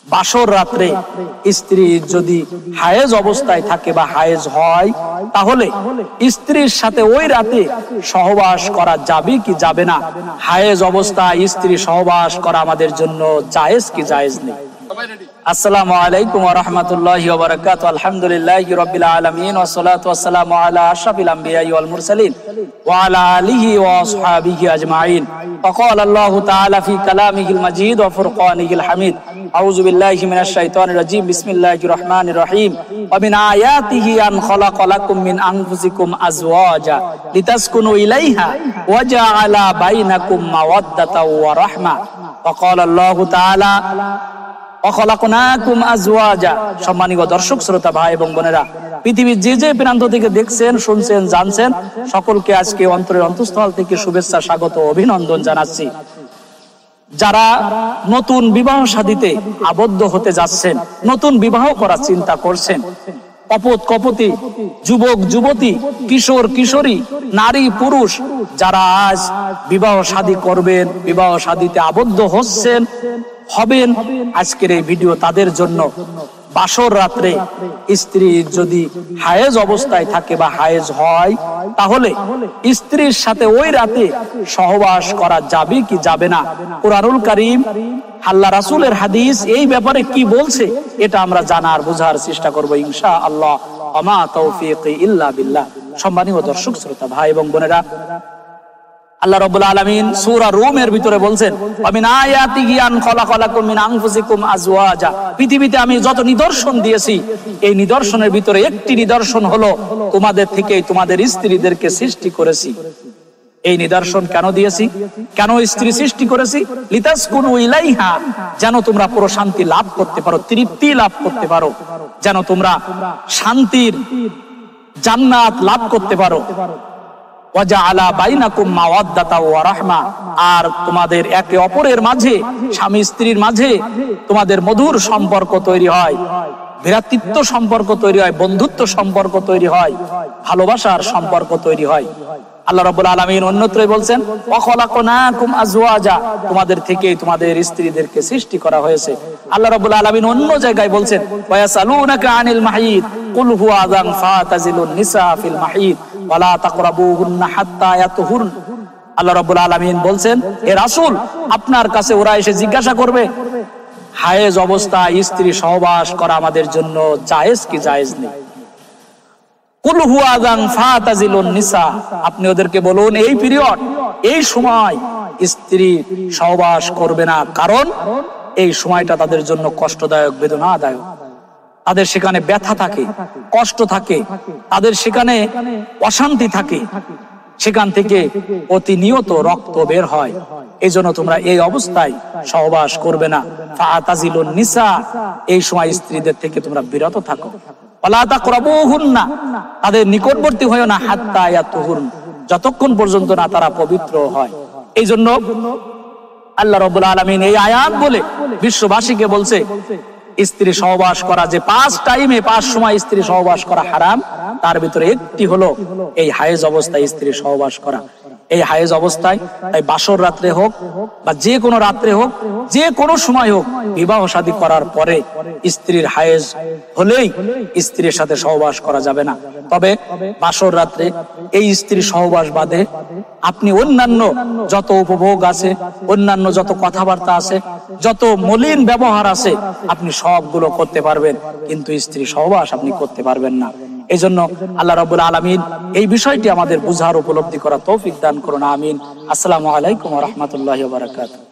বাসর রাত্রে স্ত্রী যদি হায়েজ অবস্থায় থাকে বা হায়েজ হয়, তাহলে স্ত্রীর সাথে ওই রাতে সহবাস করা যাবে কি যাবে না? হায়েজ অবস্থায় স্ত্রী সহবাস করা আমাদের জন্য জায়েজ কি জায়েজ নেই? আসসালামু আলাইকুম ওয়া রাহমাতুল্লাহি ওয়া বারাকাতুহু। আলহামদুলিল্লাহি রাব্বিল আলামিন ওয়া সলাতু ওয়া সালামু আলা আশরাফিল আমবিয়া ওয়াল মুরসালিন ওয়া আলা আলিহি ওয়া আসহাবিহি আজমাইন। ফাকালা আল্লাহু তাআলা ফি কালামিহিল মাজিদ ওয়া ফুরকানিহিল হামিদ। আউযু বিল্লাহি মিনাশ শাইতানির রাজীম। বিসমিল্লাহির রহমানির রহিম। ওয়া মিন আয়াতিহি আন খালাকা লাকুম মিন আনফুসিকুম আজওয়াজা লিতাসকুনু ইলাইহা ওয়া জাআলা বাইনাকুম মাওয়াদ্দাতাও ওয়া রাহমা। ফাকালা আল্লাহু তাআলা সম্মানিত দর্শক শ্রোতা ভাই এবং বোনেরা, পৃথিবীর যে যে প্রান্ত থেকে দেখছেন, শুনছেন, জানছেন, সকলকে আজকে অন্তরের অন্তঃস্থল থেকে শুভেচ্ছা, স্বাগত, অভিনন্দন জানাচ্ছি। যারা নতুন বিবাহ শাদীতে আবদ্ধ হতে যাচ্ছেন, নতুন বিবাহ করার চিন্তা করছেন, কপত কপতি, যুবক যুবতী, কিশোর কিশোরী, নারী পুরুষ যারা আজ বিবাহ শাদী করবেন, বিবাহ শাদীতে আবদ্ধ হবেন, আজকের এই ভিডিও তাদের জন্য। বাসর রাত্রে স্ত্রী যদি হায়েজ অবস্থায় থাকে বা হায়েজ হয়, তাহলে স্ত্রীর সাথে ওই রাতে সহবাস করা যাবে কি যাবে না? কুরআনুল কারীম, আল্লাহ রাসূলের হাদিস এই ব্যাপারে কি বলছে, এটা আমরা জানার বোঝার চেষ্টা করব ইনশাআল্লাহ। আমা তাওফীকি ইল্লা বিল্লাহ। সম্মানিত দর্শক শ্রোতা ভাই এবং বোনেরা, আল্লাহ রাব্বুল আলামিন সূরা রুমের ভিতরে বলছেন, ওয়া মিন আয়াতিহি আন খালাকা লাকুম মিন আনফুসিকুম আজওয়াজা। পৃথিবীতে আমি যত নিদর্শন দিয়েছি, এই নিদর্শনের ভিতরে একটি নিদর্শন হলো তোমাদের থেকে তোমাদের স্ত্রীদেরকে সৃষ্টি করেছি। এই নিদর্শন কেন দিয়েছি, কেন স্ত্রী সৃষ্টি করেছি? লিতাসকুনু ইলাইহা, যেন তোমরা প্রশান্তি লাভ করতে পারো, তৃপ্তি লাভ করতে পারো, যেন তোমরা শান্তির জান্নাত লাভ করতে পারো। ওয়াজআলা বাইনাকুম মাওয়াদ্দাতা ওয়া রাহমা, আর তোমাদের একে অপরের মাঝে, স্বামী স্ত্রীর মাঝে তোমাদের মধুর সম্পর্ক তৈরি হয়, ভ্রাতৃত্ব সম্পর্ক তৈরি হয়, বন্ধুত্ব সম্পর্ক তৈরি হয়, ভালোবাসার সম্পর্ক তৈরি হয়। আল্লাহ রাব্বুল আলামিন অন্যত্রই বলছেন, ওয়া খালাকনাকুম আজওয়াজা, তোমাদের থেকে তোমাদের স্ত্রীদেরকে সৃষ্টি করা হয়েছে। আল্লাহ রাব্বুল আলামিন অন্য জায়গায় বলছেন, ওয়া ইয়াসালুনাকা আনিল মাহিদ কুল হুয়া আযান ফাতাজিলুন নিসা ফিল মাহিদ ওয়া লা তাকরাবুহুন্না হাত্তা ইয়াতহুর। আল্লাহ রাব্বুল আলামিন বলছেন, হে রাসূল, আপনার কাছে ওরা এসে জিজ্ঞাসা করবে, হায়েজ অবস্থায় স্ত্রী সহবাস করা আমাদের জন্য জায়েজ কি জায়েজ নেই? কুল হুয়া আযান ফাতাজিলুন নিসা, আপনি ওদেরকে বলুন এই পিরিয়ড, এই সময় স্ত্রী সহবাস করবে না, কারণ এই সময়টা তাদের জন্য কষ্টদায়ক, বেদনাদায়ক। তাদের সেখানে ব্যথা থাকে, কষ্ট থাকে, তাদের সেখানে অশান্তি থাকে, সেখান থেকে প্রতিনিয়ত রক্ত বের হয়। এই জন্য তোমরা এই অবস্থায় সহবাস করবে না। ফাতাজিলুন নিসা, এই সময় স্ত্রীদের থেকে তোমরা বিরত থাকো। ওয়ালা তাকরাবুহুন্না, তাদের নিকটবর্তী হয়ো না, হাত্তা ইয়াতহুরন, যতক্ষণ পর্যন্ত না তারা পবিত্র হয়। এই জন্য আল্লাহ রাব্বুল আলামিন এই আয়াত বলে বিশ্ববাসীকে বলছে, স্ত্রী সহবাস করা, যে 5 টাইমে 5 সময় স্ত্রী সহবাস করা হারাম, তার ভিতরে একটি হলো এই হায়েজ অবস্থায় স্ত্রী সহবাস করা। এই হায়েজ অবস্থায়, তাই বাসর রাত্রে হোক বা যে কোনো রাত্রে হোক, যে কোনো সময় হোক, বিবাহ শাদী করার পরে স্ত্রীর হায়েজ হলেই স্ত্রীর সাথে সহবাস করা যাবে না। তবে বাসর রাত্রে এই স্ত্রী সহবাস বাদে আপনি অন্যান্য যত উপভোগ আছে, অন্যান্য যত কথাবার্তা আছে, যত মলিন ব্যবহার আছে, আপনি সবগুলো করতে পারবেন, কিন্তু স্ত্রী সহবাস আপনি করতে পারবেন না। এই জন্য আল্লাহ রাব্বুল আলামিন এই বিষয়টি আমাদের বুঝার, উপলব্ধি করা তৌফিক দান করুন, আমিন। আসসালামু আলাইকুম ওয়া রাহমাতুল্লাহি ওয়া বারাকাতুহু।